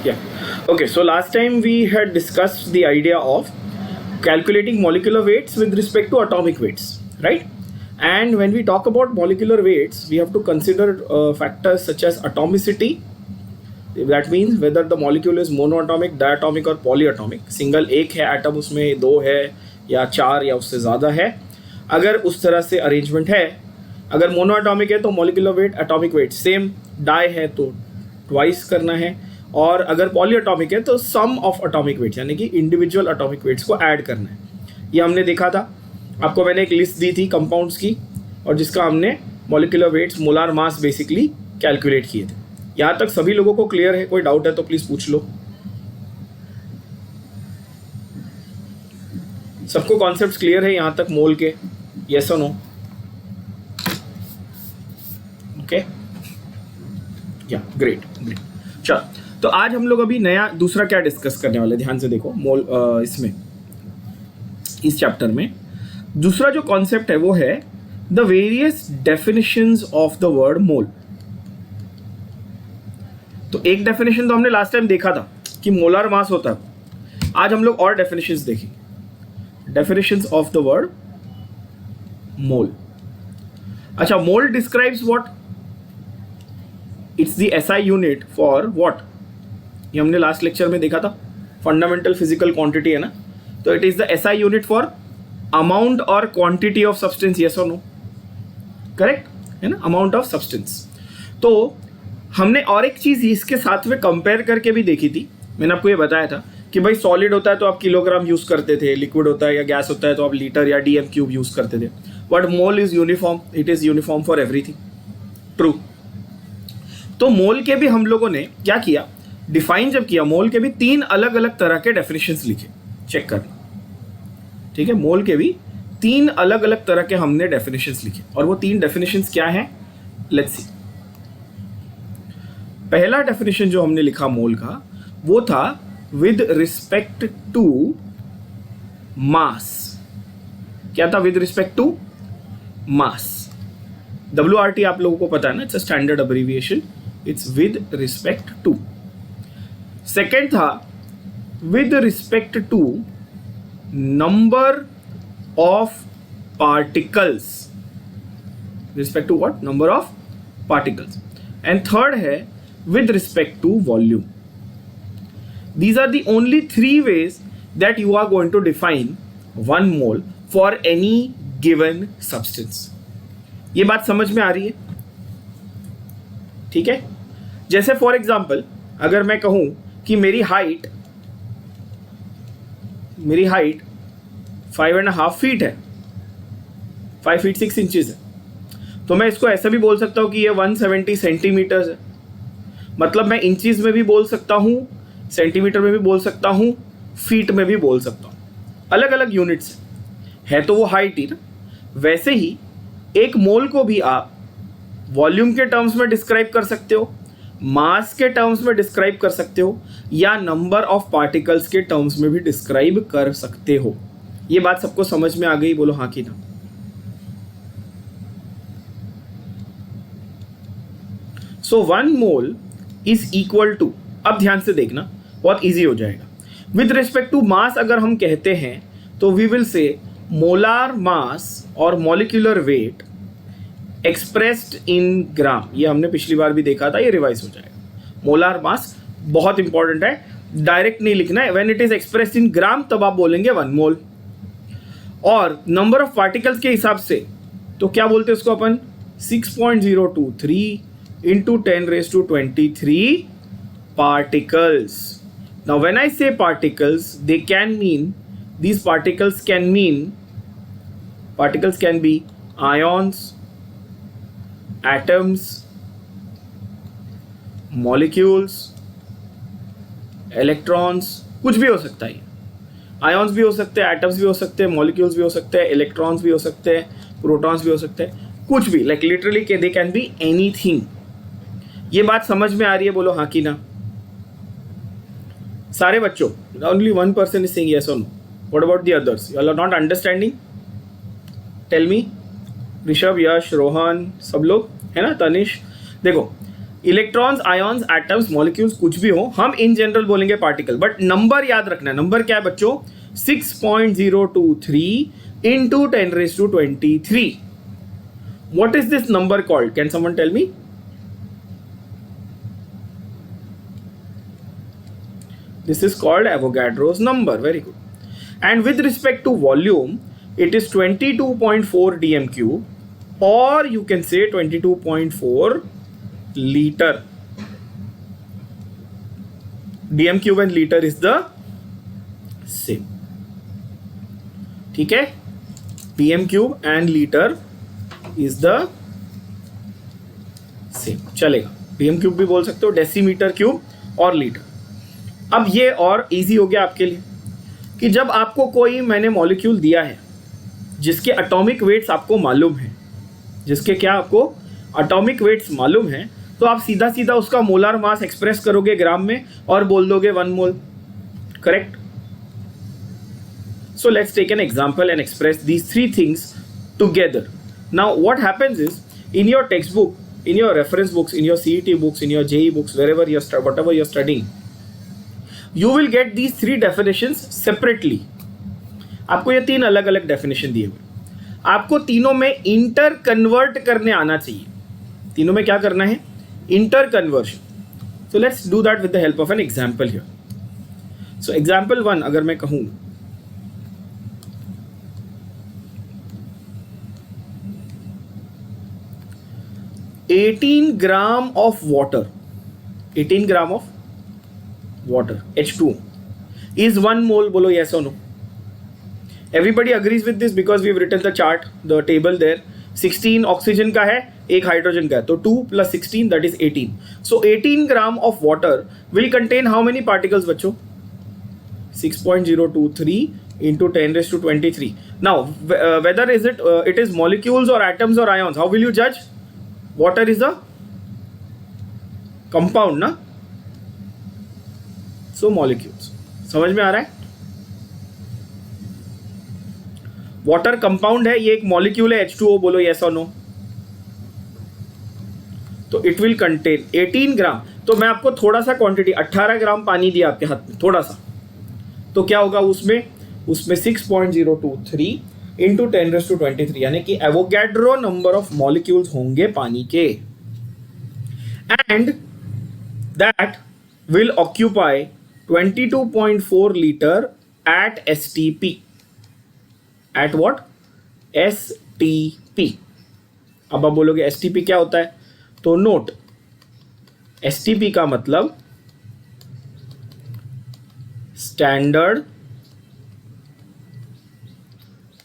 Yeah. Okay, so last time we had discussed the idea of calculating molecular weights with respect to atomic weights, right? And when we talk about molecular weights, we have to consider factors such as atomicity. That means whether the molecule is monoatomic, diatomic और polyatomic. Single एक है atom, उसमें दो है या चार या उससे ज़्यादा है. अगर उस तरह से अरेंजमेंट है, अगर मोनोएटॉमिक है तो molecular weight atomic weight same, di है तो ट्वाइस करना है, और अगर पॉलीएटॉमिक है तो सम ऑफ एटॉमिक वेट्स यानी कि इंडिविजुअल एटॉमिक वेट्स को ऐड करना है. ये हमने देखा था. आपको मैंने एक लिस्ट दी थी कंपाउंड्स की, और जिसका हमने molecular weights molar mass basically calculate किए थे. यहाँ तक सभी लोगों को क्लियर है? कोई डाउट है तो प्लीज़ पूछ लो. सबको कॉन्सेप्ट्स क्लियर है यहाँ तक मोल के? यस और नो? ओके, या ग्रेट ग्रेट. चलो, तो आज हम लोग अभी नया दूसरा क्या डिस्कस करने वाले, ध्यान से देखो. मोल इसमें इस चैप्टर में दूसरा जो कॉन्सेप्ट है वो है the various definitions of the word mole. तो एक डेफिनेशन तो हमने लास्ट टाइम देखा था कि मोलार मास होता है. आज हम लोग और डेफिनेशंस देखेंगे. Definitions of the word mole. अच्छा, mole describes what? It's the SI unit for what? ये हमने लास्ट लेक्चर में देखा था. फंडामेंटल फिजिकल क्वांटिटी है ना, तो it is the SI unit for amount और क्वांटिटी ऑफ सब्सटेंस. यस और नो? करेक्ट है ना, अमाउंट ऑफ सब्सटेंस. तो हमने और एक चीज इसके साथ में कंपेयर करके भी देखी थी. मैंने आपको ये बताया था कि भाई सॉलिड होता है तो आप किलोग्राम यूज करते थे, लिक्विड होता है या गैस होता है तो आप लीटर या डीएम क्यूब यूज करते थे. But mole is uniform, it is uniform for everything. True. तो मोल के भी हम लोगों ने क्या किया, डिफाइन जब किया, मोल के भी तीन अलग अलग तरह के डेफिनेशंस लिखे. चेक करना, ठीक है. मोल के भी तीन अलग अलग तरह के हमने डेफिनेशंस लिखे, और वो तीन डेफिनेशंस क्या हैं, लेट्स सी. पहला डेफिनेशन जो हमने लिखा मोल का वो था विद रिस्पेक्ट टू मास. क्या था? With respect to mass. WRT आप लोगों को पता है ना, it's a standard abbreviation. It's with respect to. Second था with respect to number of particles. Respect to what? Number of particles. And third है with respect to volume. These are the only three ways that you are going to define 1 mole for any given substance. ये बात समझ में आ रही है? ठीक है. जैसे फॉर एग्जाम्पल अगर मैं कहूं कि मेरी हाइट 5.5 फीट है, 5 फीट 6 इंचेस है, तो मैं इसको ऐसा भी बोल सकता हूं कि ये 170 सेंटीमीटर है. मतलब मैं इंचीज में भी बोल सकता हूँ, सेंटीमीटर में भी बोल सकता हूँ, फीट में भी बोल सकता हूँ. अलग अलग यूनिट्स है तो वो हाइट ही ना. वैसे ही एक मोल को भी आप वॉल्यूम के टर्म्स में डिस्क्राइब कर सकते हो, मास के टर्म्स में डिस्क्राइब कर सकते हो, या नंबर ऑफ पार्टिकल्स के टर्म्स में भी डिस्क्राइब कर सकते हो. ये बात सबको समझ में आ गई? बोलो हाँ कि ना. सो 1 मोल इज इक्वल टू, अब ध्यान से देखना, बहुत इजी हो जाएगा. विद रिस्पेक्ट टू मास अगर हम कहते हैं तो we will say molar mass और molecular weight expressed in gram. ये हमने पिछली बार भी देखा था, ये रिवाइज हो जाएगा. मोलार मास बहुत इंपॉर्टेंट है, डायरेक्ट नहीं लिखना है. When it is expressed in gram तब आप बोलेंगे 1 मोल. और नंबर ऑफ पार्टिकल्स के हिसाब से तो क्या बोलते हैं उसको अपन? 6.023 into 10 raised to 23 particles. Now when I say particles, they can mean, these particles can be ions, atoms, molecules, electrons, कुछ भी हो सकता है. आयॉन्स भी हो सकते हैं, एटम्स भी हो सकते हैं, मॉलिक्यूल्स भी हो सकते हैं, इलेक्ट्रॉन्स भी हो सकते हैं, प्रोटॉन्स भी हो सकते हैं, कुछ भी. Like literally they can be anything. ये बात समझ में आ रही है? बोलो हाँ कि ना. सारे बच्चों? Only 1 person is saying yes or no. What about the others? You all are not understanding? Tell me. Rishabh, Yash, Rohan, सब लोग है ना, तनिष. देखो इलेक्ट्रॉन्स, आयॉन्स, एटम्स, मॉलिक्यूल्स कुछ भी हो, हम इन जनरल बोलेंगे पार्टिकल, बट नंबर याद रखना है। नंबर क्या है बच्चों? 6.023 into 10⁻23. What is this number called? Can someone tell me? This is called Avogadro's number. Very good. And with respect to volume, it is 22.4 dm cube, or you can say 22.4 liter. dm cube and liter is the same. ठीक है? dm cube and liter is the same. चलेगा. dm cube भी बोल सकते हो, decimetre cube और litre. अब ये और इजी हो गया आपके लिए कि जब आपको कोई मैंने मॉलिक्यूल दिया है जिसके एटॉमिक वेट्स आपको मालूम है, जिसके क्या आपको एटॉमिक वेट्स मालूम है, तो आप सीधा सीधा उसका मोलार मास एक्सप्रेस करोगे ग्राम में और बोल दोगे 1 मोल. Correct? So let's take an example and express these 3 things together. Now what happens is, in your textbook, in your reference books, in your CET books, in your JE books, wherever whatever you're studying, you will get these 3 definitions separately. आपको ये 3 अलग अलग definition दिए हुए, आपको तीनों में inter convert करने आना चाहिए. तीनों में क्या करना है? Inter conversion. So let's do that with the help of an example here. So example 1 अगर मैं कहूँ, $18 ग्राम of water, 18 gram of water H2O is 1 mole. बोलो yes or no. Everybody agrees with this because we've written the chart, the table there. 16 oxygen का है, 1 hydrogen का है, तो 2 + 16 that is 18. So 18 gram of water will contain how many particles बच्चों? 6.023 into 10⁻23. Now whether is it is molecules or atoms or ions, how will you judge? Water is a compound ना, सो molecules. समझ में आ रहा है? Water compound है, ये एक molecule है H2O. बोलो यस और नो. तो इट विल कंटेन 18 ग्राम. तो मैं आपको थोड़ा सा क्वांटिटी 18 ग्राम पानी दिया आपके हाथ में, थोड़ा सा, तो क्या होगा उसमें? उसमें 6.023 into 10⁻23 यानी कि एवोगैड्रो नंबर ऑफ मॉलिक्यूल्स होंगे पानी के, and that will occupy 22.4 liter at STP. At what? STP. अब आप बोलोगे STP क्या होता है? तो नोट, STP का मतलब स्टैंडर्ड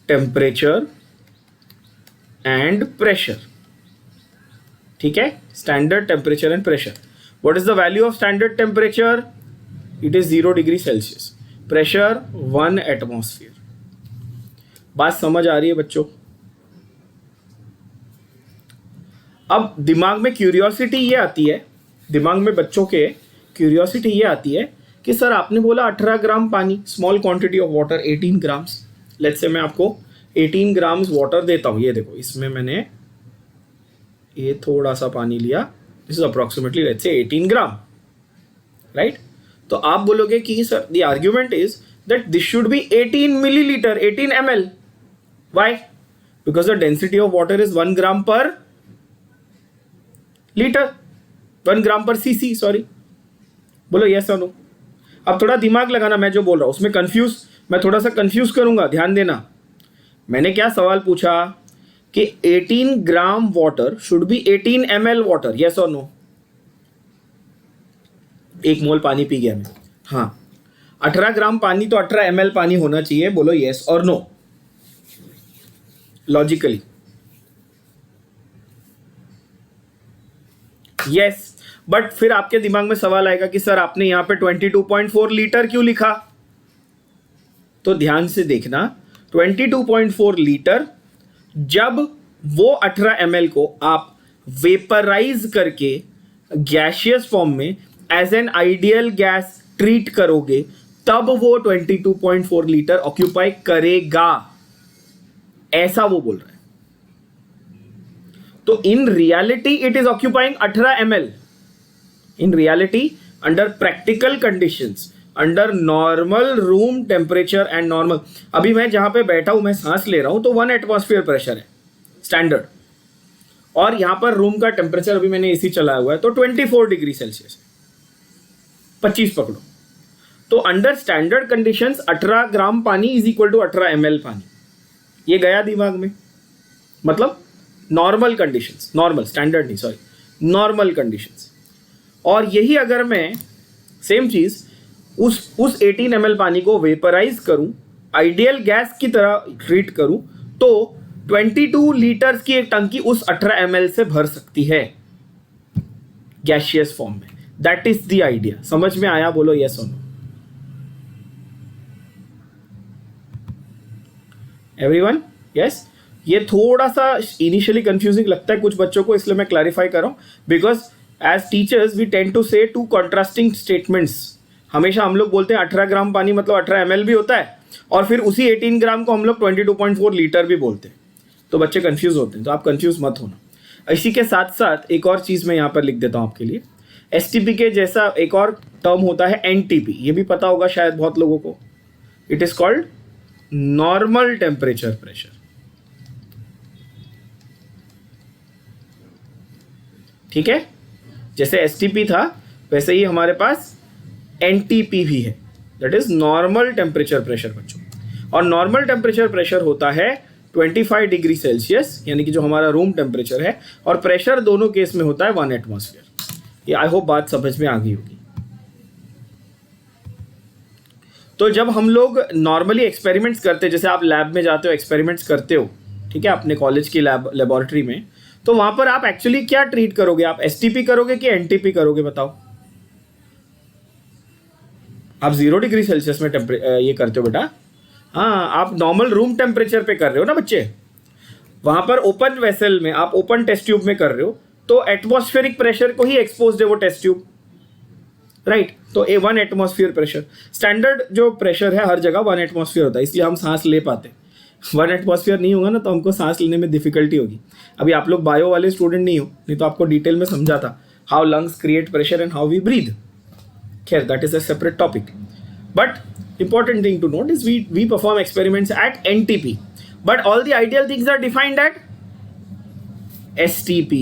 टेम्परेचर एंड प्रेशर. ठीक है? Standard temperature and pressure. What is the value of standard temperature? It is 0 degree Celsius. Pressure 1 atmosphere. बात समझ आ रही है बच्चों? अब दिमाग में क्यूरियोसिटी ये आती है, दिमाग में बच्चों के क्यूरियोसिटी ये आती है कि सर आपने बोला 18 ग्राम पानी, small quantity of water 18 grams. Let's say मैं आपको 18 ग्राम्स वाटर देता हूँ. ये देखो, इसमें मैंने ये थोड़ा सा पानी लिया. This is approximately, let's say, 18 gram, right? तो आप बोलोगे कि sir the argument is that this should be 18 milliliter, 18 ml. Why? Because the density of water is 1 gram per liter, 1 gram per cc, sorry. बोलो yes or no. अब थोड़ा दिमाग लगाना, मैं जो बोल रहा हूँ उसमें मैं थोड़ा सा कंफ्यूज करूंगा, ध्यान देना. मैंने क्या सवाल पूछा कि 18 gram water should be 18 ml water, yes और नो. 1 मोल पानी पी गया मैं. हाँ, 18 ग्राम पानी तो 18 ml पानी होना चाहिए. बोलो यस और नो. Logically yes. बट फिर आपके दिमाग में सवाल आएगा कि सर आपने यहां पे 22.4 लीटर क्यों लिखा? तो ध्यान से देखना, 22.4 लीटर जब वो 18 ml को आप वेपराइज करके गैशियस फॉर्म में as an ideal gas treat करोगे, तब वो 22.4 लीटर ऑक्यूपाई करेगा, ऐसा वो बोल रहा है. तो in reality it is occupying 18 ml. In reality under practical conditions, under normal room temperature and normal, अभी मैं जहां पे बैठा हूं, मैं सांस ले रहा हूं तो 1 एटमॉस्फेयर प्रेशर है स्टैंडर्ड, और यहां पर रूम का टेम्परेचर, अभी मैंने एसी चलाया हुआ है तो 24 डिग्री सेल्सियस है, 25 पकड़ो। तो अंडर स्टैंडर्ड कंडीशंस 18 ग्राम पानी इज इक्वल टू 18 ml पानी, ये गया दिमाग में। मतलब नॉर्मल कंडीशंस, नॉर्मल, स्टैंडर्ड नहीं, सॉरी, नॉर्मल कंडीशंस। और यही अगर मैं सेम चीज उस 18 ml पानी को वेपराइज करूं, आइडियल गैस की तरह ट्रीट करूं, तो 22 लीटर्स की एक टंकी उस 18 ml से भर सकती है गैसियस फॉर्म में। That is the idea. समझ में आया? बोलो यस और नो। Everyone yes? ये थोड़ा सा इनिशियली कंफ्यूजिंग लगता है कुछ बच्चों को, इसलिए मैं क्लैरिफाई कर रहा हूं, because as teachers we tend to say two contrasting statements. हमेशा हम लोग बोलते हैं 18 ग्राम पानी मतलब 18 ml भी होता है, और फिर उसी 18 ग्राम को हम लोग 22.4 लीटर भी बोलते हैं, तो बच्चे कंफ्यूज होते हैं। तो आप कंफ्यूज मत होना। इसी के साथ साथ एक और चीज़ मैं यहाँ पर लिख देता हूँ आपके लिए। एसटीपी के जैसा एक और टर्म होता है एनटीपी, ये भी पता होगा शायद बहुत लोगों को। It is called normal temperature pressure. ठीक है, जैसे एसटीपी था वैसे ही हमारे पास एनटीपी भी है, that is normal temperature pressure बच्चों। और नॉर्मल टेम्परेचर प्रेशर होता है 25 डिग्री सेल्सियस, यानी कि जो हमारा रूम टेम्परेचर है, और प्रेशर दोनों केस में होता है 1 एटमॉस्फेयर। ये आई होप बात समझ में आ गई होगी। तो जब हम लोग नॉर्मली एक्सपेरिमेंट्स करते हैं, जैसे आप लैब में जाते हो एक्सपेरिमेंट्स करते हो, ठीक है, अपने कॉलेज की लेबोरेटरी में, तो वहां पर आप एक्चुअली क्या ट्रीट करोगे? आप एसटीपी करोगे कि एनटीपी करोगे? बताओ। आप 0 डिग्री सेल्सियस में ये करते हो बेटा? हाँ, आप नॉर्मल रूम टेम्परेचर पे कर रहे हो ना बच्चे। वहां पर ओपन वेसल में, आप ओपन टेस्ट ट्यूब में कर रहे हो, तो एटमॉस्फेरिक प्रेशर को ही एक्सपोज है वो टेस्ट ट्यूब, राइट? तो 1 एटमॉस्फेयर प्रेशर, स्टैंडर्ड जो प्रेशर है हर जगह 1 एटमॉस्फेयर होता है, इसलिए हम सांस ले पाते। 1 एटमॉस्फेयर नहीं होगा ना तो हमको सांस लेने में डिफिकल्टी होगी। अभी आप लोग बायो वाले स्टूडेंट नहीं हो, नहीं तो आपको डिटेल में समझा था how lungs create pressure and how we breathe. खैर, that is a separate topic, but important thing to note is we perform experiments at NTP, but all the ideal things are defined at STP,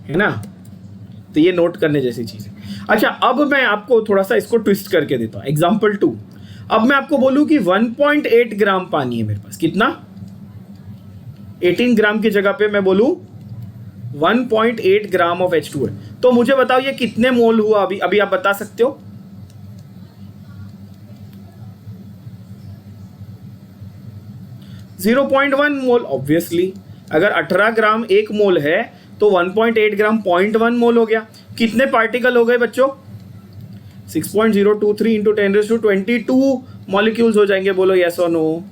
है ना? तो ये note करने जैसी चीज है। अच्छा, अब मैं आपको थोड़ा सा इसको ट्विस्ट करके देता हूं। एग्जाम्पल 2, अब मैं आपको बोलूं कि 1.8 ग्राम पानी है मेरे पास। कितना? 18 ग्राम की जगह पे मैं बोलूं 1.8 ग्राम ऑफ H2 है, तो मुझे बताओ ये कितने मोल हुआ? अभी आप बता सकते हो? जीरो 0.1 मोल। ऑब्वियसली अगर 18 ग्राम 1 मोल है तो 1.8 ग्राम 0.1 मोल हो गया। कितने पार्टिकल हो गए बच्चों? 6.023 इंटू 10⁻22 मॉलिक्यूल्स हो जाएंगे। बोलो यस और नो।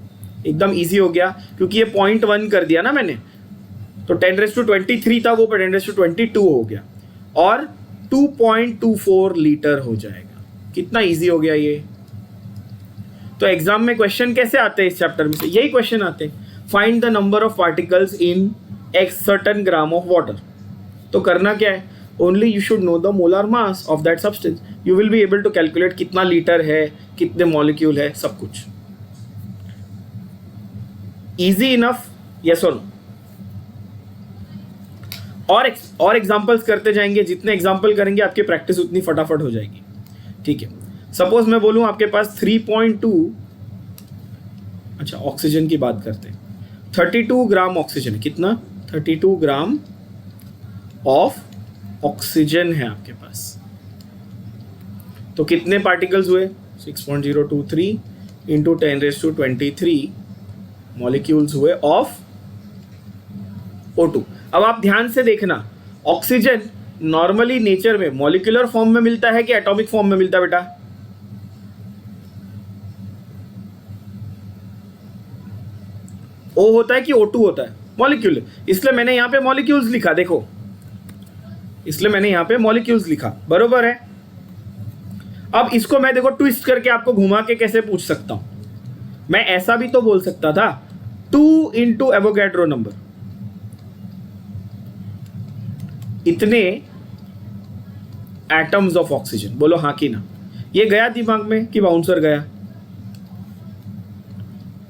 एकदम इजी हो गया क्योंकि ये 0.1 कर दिया ना मैंने, तो 10⁻23 था वो 10⁻22 हो गया, और 2.24 लीटर हो जाएगा। कितना इजी हो गया ये। तो एग्जाम में क्वेश्चन कैसे आते हैं इस चैप्टर में से? यही क्वेश्चन आते हैं, find the number of particles in x certain gram of water. तो करना क्या है? Only you should know the molar mass of that substance, you will be able to calculate कितना लीटर है, कितने मॉलिक्यूल है, सब कुछ। इजी इनफ, यस और नो? और एग्जांपल्स करते जाएंगे, जितने एग्जांपल करेंगे आपकी प्रैक्टिस उतनी फटाफट हो जाएगी। ठीक है, सपोज मैं बोलूं आपके पास 3.2, अच्छा ऑक्सीजन की बात करते हैं, 32 ग्राम ऑक्सीजन। कितना? 32 ग्राम ऑफ ऑक्सीजन है आपके पास। तो कितने पार्टिकल्स हुए? 6.023 इंटू 10⁻23 मॉलिक्यूल्स हुए ऑफ O2। अब आप ध्यान से देखना, ऑक्सीजन नॉर्मली नेचर में मॉलिक्यूलर फॉर्म में मिलता है कि एटॉमिक फॉर्म में मिलता है बेटा? O होता है कि O2 होता है? मॉलिक्यूल। इसलिए मैंने यहां पे मॉलिक्यूल्स लिखा, देखो, इसलिए मैंने यहां पे मॉलिक्यूल्स लिखा, बरोबर है। अब इसको मैं देखो ट्विस्ट करके आपको घुमा के कैसे पूछ सकता हूं। मैं ऐसा भी तो बोल सकता था, 2 इंटू एवोगैड्रो नंबर, इतने एटम्स ऑफ ऑक्सीजन, बोलो हाँ कि ना। ये गया दिमाग में कि बाउंसर गया?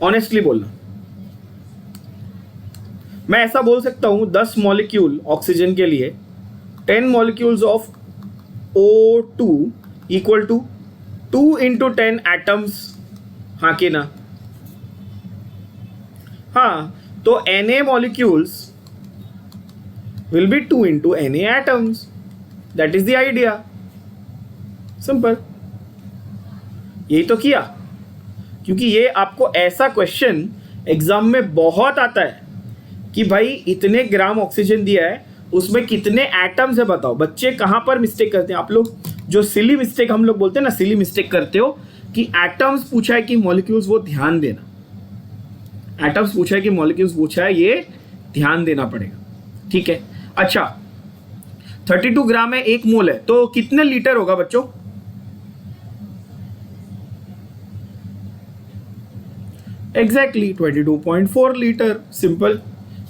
ऑनेस्टली बोलना। मैं ऐसा बोल सकता हूं 10 मॉलिक्यूल ऑक्सीजन के लिए 10 molecules of O2 equal to 2 into 10 atoms, हाँ कि ना? हाँ, तो Na molecules will be 2 into Na atoms. That is the idea. Simple. यही तो किया, क्योंकि ये आपको ऐसा क्वेश्चन एग्जाम में बहुत आता है कि भाई इतने ग्राम ऑक्सीजन दिया है, उसमें कितने एटम्स है बताओ। बच्चे कहाँ पर मिस्टेक करते हैं? आप लोग जो सिली मिस्टेक हम लोग बोलते हैं ना, सिली मिस्टेक करते हो कि एटम्स पूछा है कि मॉलिक्यूल्स, वो ध्यान देना। एटम्स पूछा है कि मॉलिक्यूल्स पूछा है, ये ध्यान देना पड़ेगा, ठीक है। अच्छा, 32 ग्राम है, 1 मोल है, तो कितने लीटर होगा बच्चों? Exactly 22.4 litre. Simple,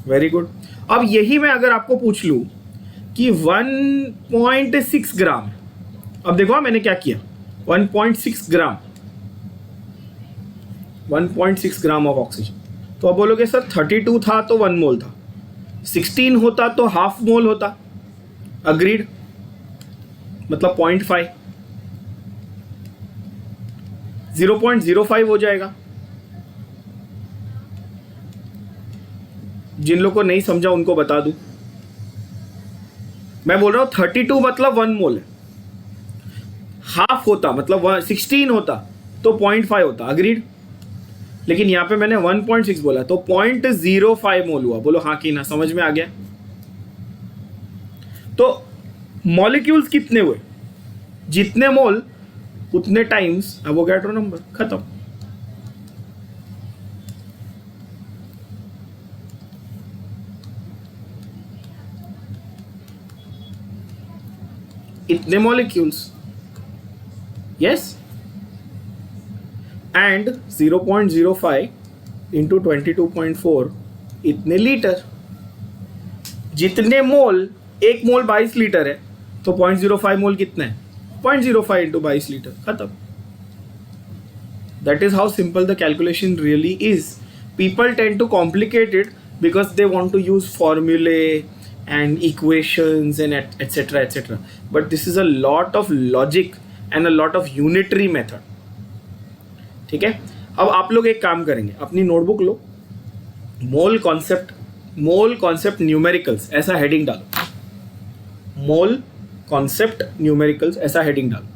very good. अब यही मैं अगर आपको पूछ लूं कि 1.6 ग्राम, अब देखो मैंने क्या किया, 1.6 ग्राम, 1.6 ग्राम ऑफ ऑक्सीजन, तो अब बोलोगे सर 32 था तो 1 मोल था, 16 होता तो हाफ मोल होता। अग्रीड, मतलब 0.5, 0.05 हो जाएगा। जिन लोगों को नहीं समझा उनको बता दूं, मैं बोल रहा हूं 32 मतलब 1 मोल है, हाफ होता मतलब 16 होता तो 0.5 होता। अग्रीड, लेकिन यहां पे मैंने 1.6 बोला तो 0.05 मोल हुआ। बोलो हाँ कि ना? समझ में आ गया? तो मॉलिक्यूल्स कितने हुए? जितने मोल उतने टाइम्स एवोगैड्रो नंबर, खत्म। इतने मॉलिक्यूल्स, यस, एंड 0.05 इंटू 22.4 इतने लीटर। जितने मोल, 1 मोल 22 लीटर है, तो 0.05 मोल कितना है? 0.05 इंटू 22 लीटर, खत्म। That is how simple the calculation really is. People tend to complicate it because they want to use फॉर्मूले and equations and etc etc, but this is a lot of logic and a lot of unitary method. ठीक है, अब आप लोग एक काम करेंगे, अपनी नोटबुक लो, मोल कॉन्सेप्ट न्यूमेरिकल्स ऐसा हेडिंग डालो, मोल कॉन्सेप्ट न्यूमेरिकल्स ऐसा हेडिंग डालो।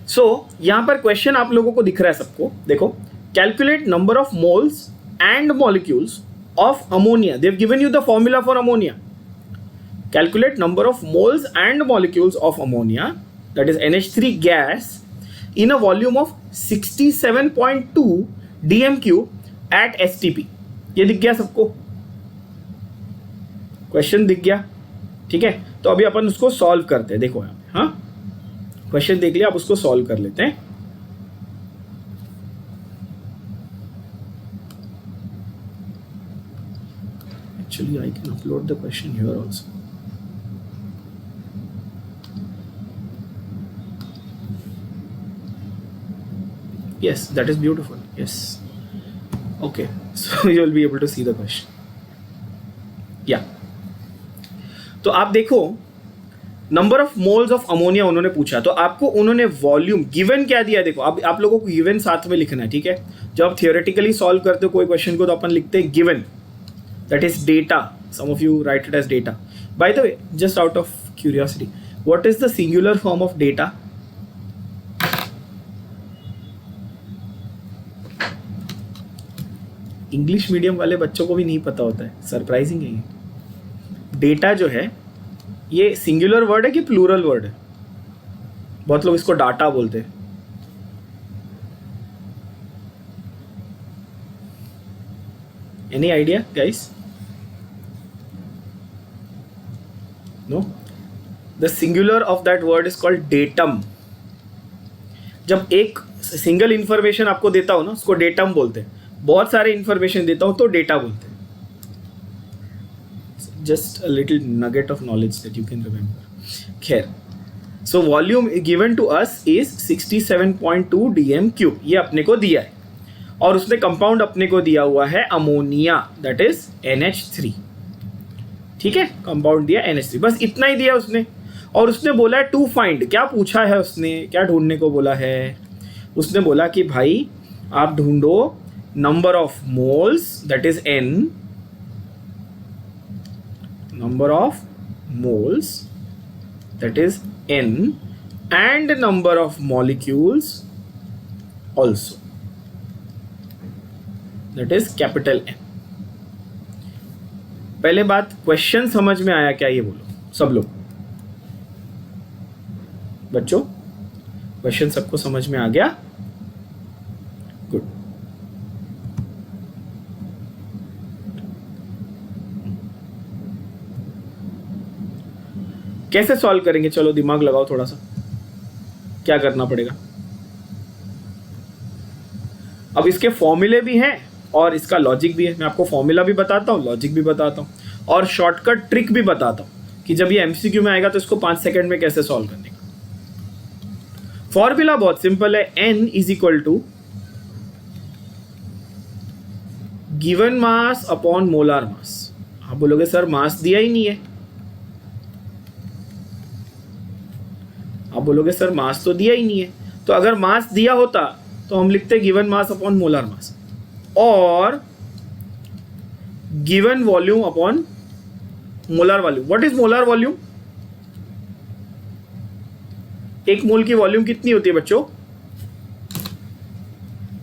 सो यहां पर क्वेश्चन आप लोगों को दिख रहा है सबको, देखो, calculate number of moles and molecules of ammonia. They've given you the formula for ammonia. Calculate number of moles and molecules of ammonia, that is NH3 gas, in a volume of 67.2 dm³ at STP. ये दिख गया सबको? Question दिख गया, ठीक है। तो अभी अपन उसको सॉल्व करते हैं। देखो यहाँ, हाँ, क्वेश्चन देख लिया, आप उसको सॉल्व कर लेते हैं। Actually, I can upload the question here also. Yes, that is beautiful. Yes. Okay, so you will be able to see the question. Yeah. तो आप देखो, number of moles of ammonia उन्होंने पूछा, तो आपको उन्होंने वॉल्यूम गिवन क्या दिया? देखो, अब आप लोगों को गिवन साथ में लिखना है, ठीक है। जब आप थियोरेटिकली सॉल्व करते हो कोई क्वेश्चन को, तो अपन लिखते हैं given, that is data. Some of you write it as data. By the way, just out of curiosity, what is the singular form of data? English medium वाले बच्चों को भी नहीं पता होता है, सरप्राइजिंग है ये। डेटा जो है ये सिंगुलर वर्ड है कि प्लूरल वर्ड है? बहुत लोग इसको डाटा बोलते हैं। Any idea guys? No, the singular of that word is called datum. जब एक सिंगल इंफॉर्मेशन आपको देता हो ना, उसको डेटम बोलते हैं। बहुत सारे इंफॉर्मेशन देता हूं तो डेटा बोलते हैं। just a little nugget of knowledge that you can remember. खैर, so volume given to us is 67.2 dm cube, ये अपने को दिया है, और उसने कंपाउंड अपने को दिया हुआ है अमोनिया, दैट इज NH3. ठीक है, कंपाउंड दिया NH3, बस इतना ही दिया उसने. और उसने बोला है टू फाइंड, क्या पूछा है उसने, क्या ढूंढने को बोला है? उसने बोला कि भाई आप ढूंढो number of moles, that is N, number of moles, that is N, and number of molecules also, that is capital N. पहले बात, क्वेश्चन समझ में आया क्या, ये बोलो सब लोग. बच्चों, क्वेश्चन सबको समझ में आ गया? गुड. कैसे सॉल्व करेंगे? चलो दिमाग लगाओ थोड़ा सा, क्या करना पड़ेगा. अब इसके फॉर्मूले भी हैं और इसका लॉजिक भी है. मैं आपको फॉर्मूला भी बताता हूँ, लॉजिक भी बताता हूँ, और शॉर्टकट ट्रिक भी बताता हूँ कि जब ये एमसीक्यू में आएगा तो इसको 5 सेकंड में कैसे सॉल्व करने का. फॉर्मूला बहुत सिंपल है. N is equal to given mass upon molar mass. आप बोलोगे सर मास दिया ही नहीं है. आप बोलोगे सर मास तो दिया ही नहीं है. तो अगर मास दिया होता तो हम लिखते given mass upon molar mass, और given volume upon molar volume. What is molar volume? एक मोल की वॉल्यूम कितनी होती है बच्चों?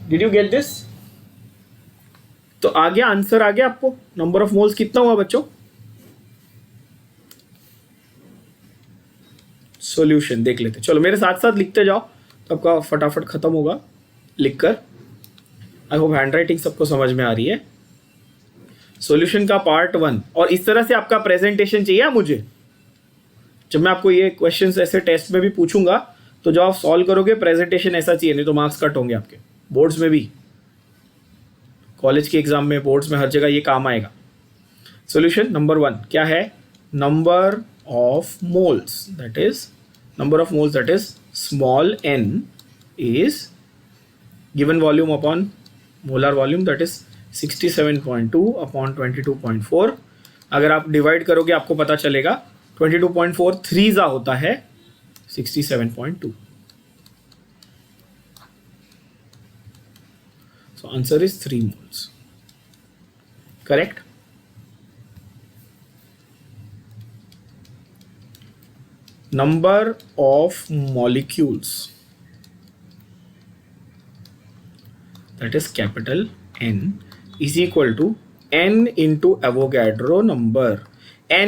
Did you get this? तो आ गया आंसर, आ गया आपको. नंबर ऑफ मोल्स कितना हुआ बच्चों? सॉल्यूशन देख लेते. चलो मेरे साथ साथ लिखते जाओ, तो आपका फटाफट खत्म होगा लिखकर. आई होप हैंड राइटिंग सबको समझ में आ रही है. सॉल्यूशन का पार्ट 1, और इस तरह से आपका प्रेजेंटेशन चाहिए मुझे. जब मैं आपको ये क्वेश्चंस ऐसे टेस्ट में भी पूछूंगा तो जब आप सॉल्व करोगे प्रेजेंटेशन ऐसा चाहिए, नहीं तो मार्क्स कट होंगे आपके. बोर्ड्स में भी, कॉलेज के एग्जाम में, बोर्ड्स में, हर जगह ये काम आएगा. सॉल्यूशन नंबर 1 क्या है? Number of moles, that is number of moles, that is small n, is given volume upon molar volume, that is 67.2 upon 22.4. अगर आप डिवाइड करोगे आपको पता चलेगा 22.4 3 होता है 67.2. So answer is 3 moles. Correct? Number of molecules, that is capital N, is equal to N into Avogadro number. Na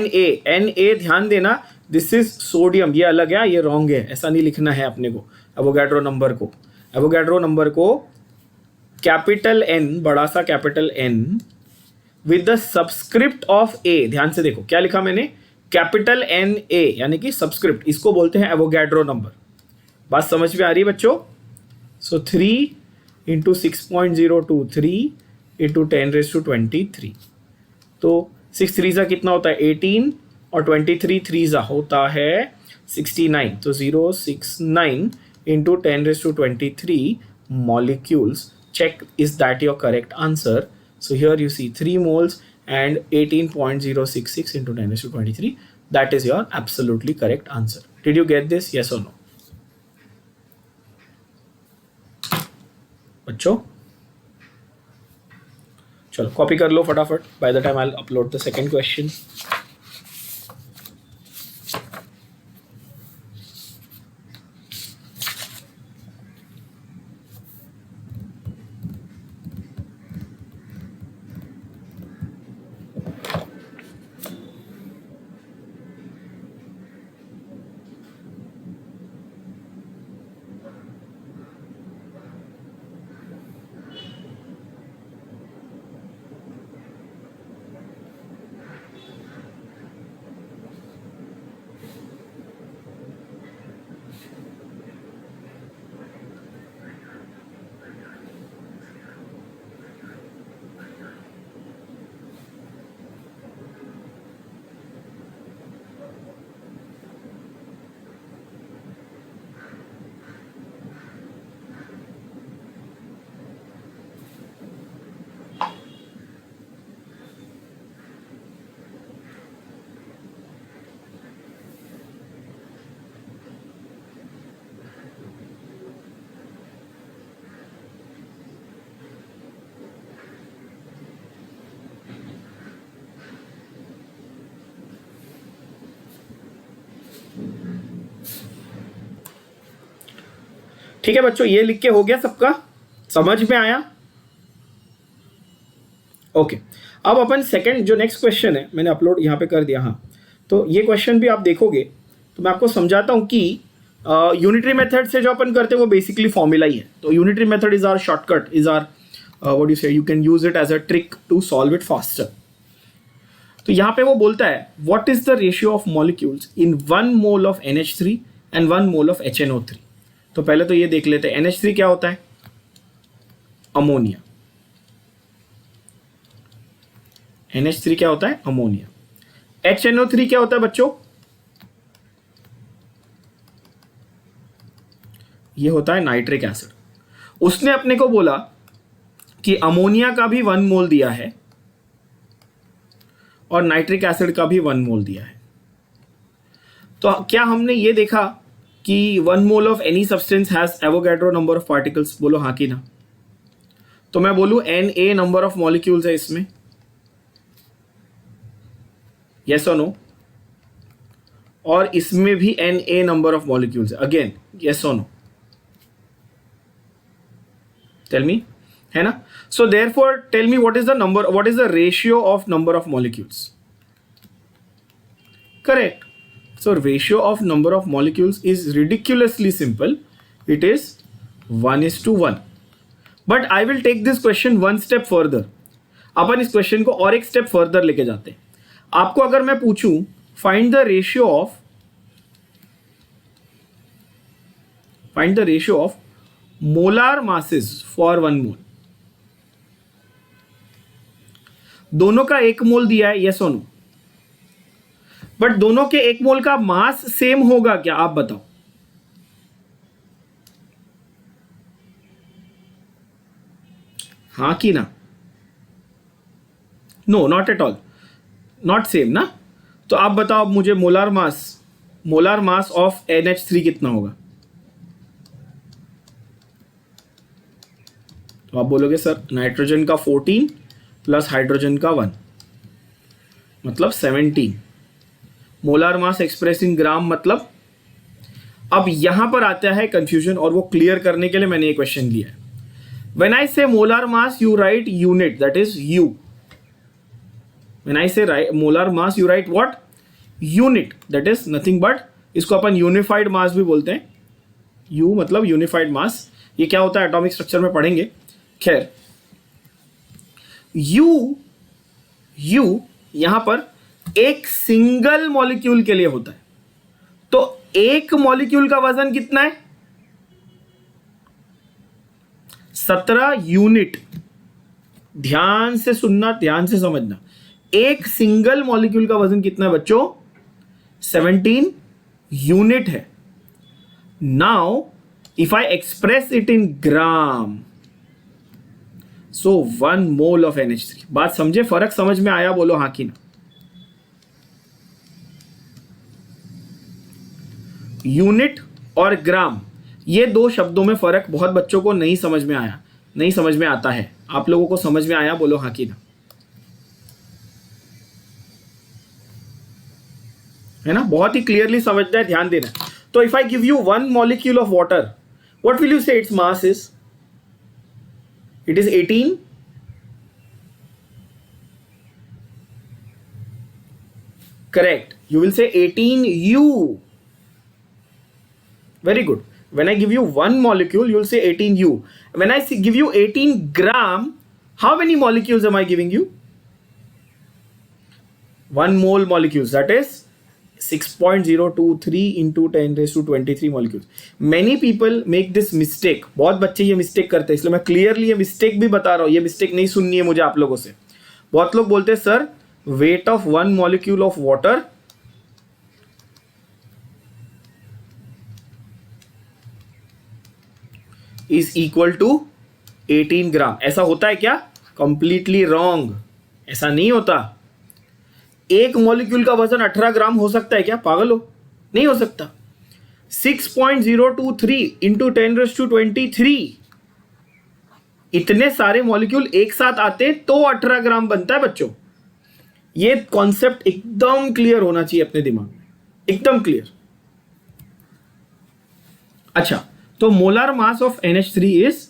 ध्यान देना, दिस इज सोडियम, ये अलग है, ये रॉन्ग है, ऐसा नहीं लिखना है अपने को. एवोगैड्रो नंबर को, एवोगैड्रो नंबर को कैपिटल N, बड़ा सा capital N with the subscript of A. ध्यान से देखो क्या लिखा मैंने, कैपिटल NA, यानी कि सबस्क्रिप्ट, इसको बोलते हैं एवोगैड्रो नंबर. बात समझ में आ रही है बच्चों? सो 3 इंटू 6.023 इंटू 10⁻23. तो 6 3 कितना होता है? 18, और 23 3 होता है 69. तो 069 into 10⁻23 molecules. Check, is that your correct answer? So here you see 3 moles and 18.066 into 10⁻23. That is your absolutely correct answer. Did you get this? Yes or no? बच्चों चलो कॉपी कर लो फटाफट. By the time I'll upload the second question. ठीक है बच्चों, ये लिख के हो गया सबका, समझ में आया? ओके, अब अपन सेकंड जो नेक्स्ट क्वेश्चन है, मैंने अपलोड यहाँ पे कर दिया, हाँ, तो ये क्वेश्चन भी आप देखोगे तो मैं आपको समझाता हूँ कि यूनिटरी मेथड से जो अपन करते हैं वो बेसिकली फॉर्मूला ही है. तो unitary method is our shortcut, is our what you say, you can use it as a trick to solve it faster. तो यहाँ पे वो बोलता है what is the ratio of molecules in 1 mole of NH3 and 1 mole of HNO3. तो पहले तो ये देख लेते हैं, NH3 क्या होता है? अमोनिया. NH3 क्या होता है? अमोनिया. HNO3 क्या होता है बच्चों? ये होता है नाइट्रिक एसिड. उसने अपने को बोला कि अमोनिया का भी 1 मोल दिया है और नाइट्रिक एसिड का भी 1 मोल दिया है. तो क्या हमने ये देखा कि 1 mole of any substance has Avogadro number of particles? बोलो हाँ कि ना. तो मैं बोलूं Na नंबर ऑफ मॉलिक्यूल्स है इसमें, यस और नो? और इसमें भी Na नंबर ऑफ मॉलिक्यूल्स है, अगेन यस और नो? टेल मी, है ना? So therefore tell me what is the number, what is the ratio of number of molecules? Correct. So ratio of number of molecules is ridiculously simple. It is 1:1. But I will take this question 1 step further. अपन इस क्वेश्चन को और एक step further लेके जाते हैं. आपको अगर मैं पूछूं find the ratio of molar masses for 1 मोल. दोनों का 1 मोल दिया है, यस और नो? बट दोनों के 1 मोल का मास सेम होगा क्या? आप बताओ. हाँ कि ना? No, not at all, not same ना. तो आप बताओ मुझे मोलार मास ऑफ NH3 कितना होगा? तो आप बोलोगे सर नाइट्रोजन का 14 प्लस हाइड्रोजन का 1 मतलब 17. मोलार मास एक्सप्रेस इन ग्राम मतलब. अब यहां पर आता है कंफ्यूजन, और वो क्लियर करने के लिए मैंने ये क्वेश्चन लिया है. When I say molar mass you write unit, that is U. When I say molar mass you write what? Unit, that is nothing but, इसको अपन यूनिफाइड मास भी बोलते हैं. U मतलब यूनिफाइड मास. ये क्या होता है एटॉमिक स्ट्रक्चर में पढ़ेंगे. खैर, U यहां पर एक सिंगल मॉलिक्यूल के लिए होता है. तो एक मॉलिक्यूल का वजन कितना है? 17 यूनिट. ध्यान से सुनना, ध्यान से समझना. एक सिंगल मॉलिक्यूल का वजन कितना है बच्चों? 17 यूनिट है. Now if I express it in gram, so 1 mole of NH3. बात समझे? फर्क समझ में आया? बोलो हाँ कि ना. यूनिट और ग्राम, ये 2 शब्दों में फर्क बहुत बच्चों को नहीं समझ में आता है. आप लोगों को समझ में आया? बोलो हाँ कि ना. है ना? बहुत ही क्लियरली समझना है, ध्यान देना. तो if I give you 1 molecule of water, what will you say its mass is? It is 18. Correct. You will say 18U. Very good. When I give you 1 molecule, you will say 18U. When I give you 18 gram, how many molecules am I giving you? 1 mole molecules. That is 6.023 into 10 raised to 23 molecules. Many people make this mistake. बहुत बच्चे ये mistake करते हैं, इसलिए मैं clearly ये mistake भी बता रहा हूँ. ये मिस्टेक नहीं सुननी है मुझे आप लोगों से. बहुत लोग बोलते हैं sir weight of 1 molecule of water is equal to 18 gram. ऐसा होता है क्या? Completely wrong. ऐसा नहीं होता. एक मॉलिक्यूल का वजन 18 ग्राम हो सकता है क्या? पागल हो? नहीं हो सकता. 6.023 इंटू 10⁻23. इतने सारे मॉलिक्यूल एक साथ आते तो 18 ग्राम बनता है बच्चों. ये कॉन्सेप्ट एकदम क्लियर होना चाहिए अपने दिमाग में, एकदम क्लियर. अच्छा, तो molar mass of NH3 is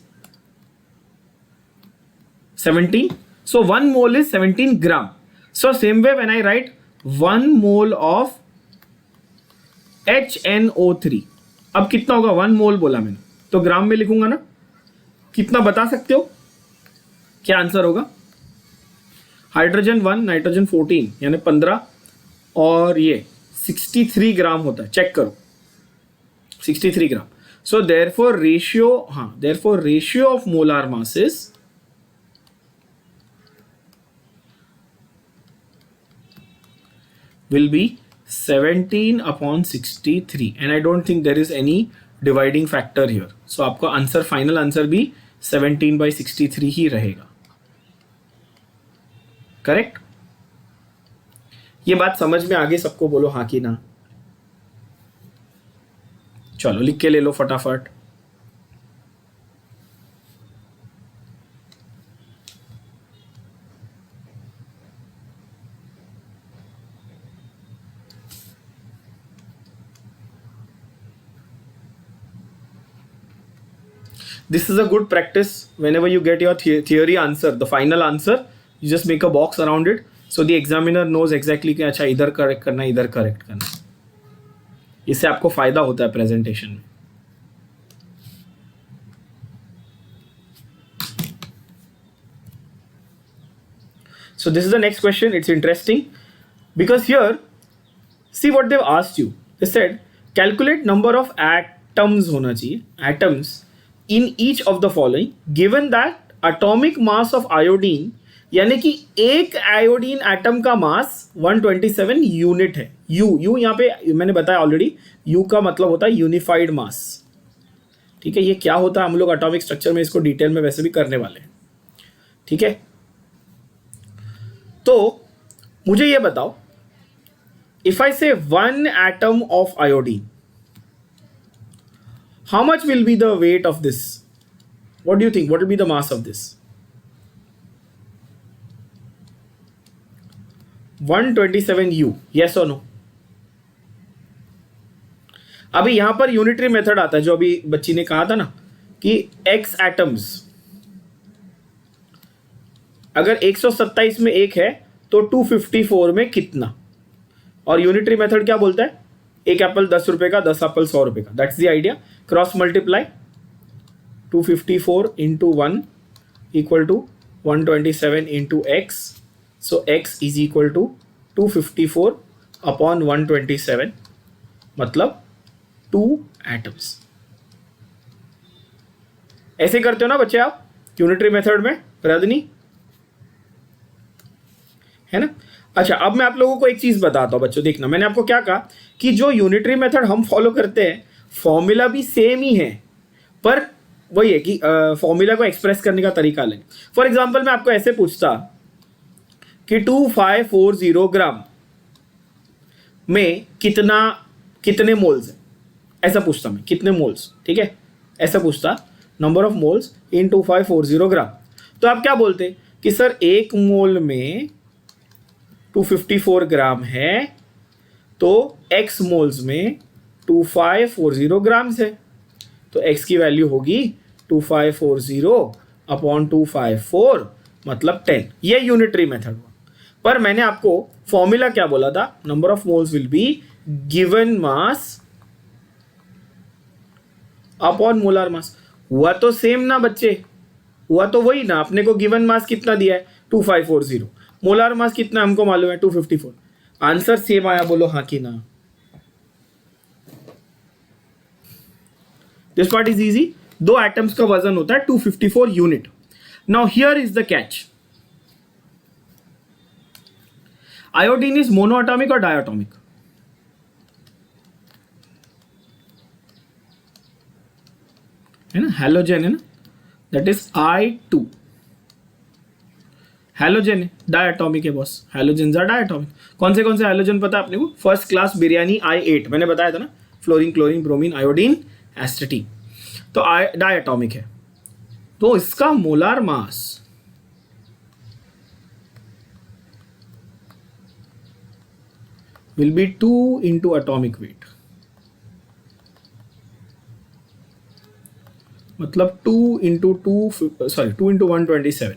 17. So 1 mole is 17 gram. So same way when I write 1 mole of HNO3, अब कितना होगा? 1 मोल बोला मैंने तो ग्राम में लिखूंगा ना. कितना बता सकते हो? क्या आंसर होगा? हाइड्रोजन 1, नाइट्रोजन 14 यानी 15 और ये 63 ग्राम होता है. चेक करो 63 ग्राम. सो देयरफॉर रेशियो, हाँ therefore ratio of molar masses will be 17 upon 63 and I don't think there is any dividing factor here. So आपका आंसर, फाइनल आंसर भी 17/63 ही रहेगा. करेक्ट? ये बात समझ में आगे सबको बोलो हाँ कि ना. चलो लिख के ले लो फटाफट. This is a good practice. Whenever you get your theory answer, the final answer, you just make a box around it, so the examiner knows exactly कि अच्छा इधर करेक्ट करना है, इधर करेक्ट करना है. इससे आपको फायदा होता है प्रेजेंटेशन में. So this is the next question. It's interesting because here, see what they've asked you. They said calculate number of atoms होना चाहिए, atoms in each of the following given that atomic mass of iodine, यानी कि एक iodine atom का मास 127 unit है. You यहाँ पे मैंने बताया ऑलरेडी, यू का मतलब होता है यूनिफाइड मास. ठीक है, ये क्या होता है हम लोग एटॉमिक स्ट्रक्चर में इसको डिटेल में वैसे भी करने वाले हैं. ठीक है, तो मुझे ये बताओ, इफ आई से 1 atom of iodine, how much will be the weight of this? What do you think? What will be the mass of this? 127 U. Yes or no? अभी यहां पर यूनिटरी मेथड आता है, जो अभी बच्ची ने कहा था ना कि X एटम्स, अगर 127 में एक है तो 254 में कितना. और यूनिटरी मेथड क्या बोलता है? एक एप्पल 10 रुपए का, 10 एप्पल 100 रुपए का. That's the idea. Cross multiply 254 into 1 equal to 127 into x. So x is equal to 254 upon 127, मतलब 2 एटम्स. ऐसे करते हो ना बच्चे आप यूनिटरी मेथड में, रजनी, है ना? अच्छा, अब मैं आप लोगों को एक चीज बताता हूं बच्चों. देखना, मैंने आपको क्या कहा कि जो यूनिटरी मेथड हम फॉलो करते हैं, फॉर्मूला भी सेम ही है, पर वही है कि फॉर्मूला को एक्सप्रेस करने का तरीका अलग. फॉर एग्जांपल मैं आपको ऐसे पूछता कि 2540 ग्राम में कितने मोल्स है, ऐसा पूछता मैं, कितने मोल्स. ठीक है, ऐसा पूछता, नंबर ऑफ मोल्स इन 2540 ग्राम. तो आप क्या बोलते कि सर एक मोल में 254 ग्राम है, तो x मोल्स में 2540 ग्राम्स है, तो x की वैल्यू होगी 2540 अपॉन 254 मतलब 10. ये यूनिटरी मेथड हुआ. पर मैंने आपको फॉर्मूला क्या बोला था? Number of moles will be given mass upon molar mass. हुआ तो सेम ना बच्चे, हुआ तो वही ना. अपने को गिवन मास कितना दिया है? 2540. मोलर मास कितना हमको मालूम है? 254. आंसर सेम आया, बोलो हाँ कि ना. This part is easy. 2 atoms का वजन होता है 254 unit. Now here is the catch. Iodine is monoatomic और डायटॉमिक? है ना, हैलोजन है ना, दैट इज I2. हैलोजन है, डायटॉमिक है बॉस. Halogen are diatomic. कौन से हैलोजन पता है अपने को? फर्स्ट क्लास बिरयानी I8 मैंने बताया था ना, फ्लोरीन, क्लोरीन, ब्रोमीन, आयोडीन, एस्टेटीन. तो डायटॉमिक है. तो इसका molar mass will be 2 into atomic weight. मतलब 2 into 127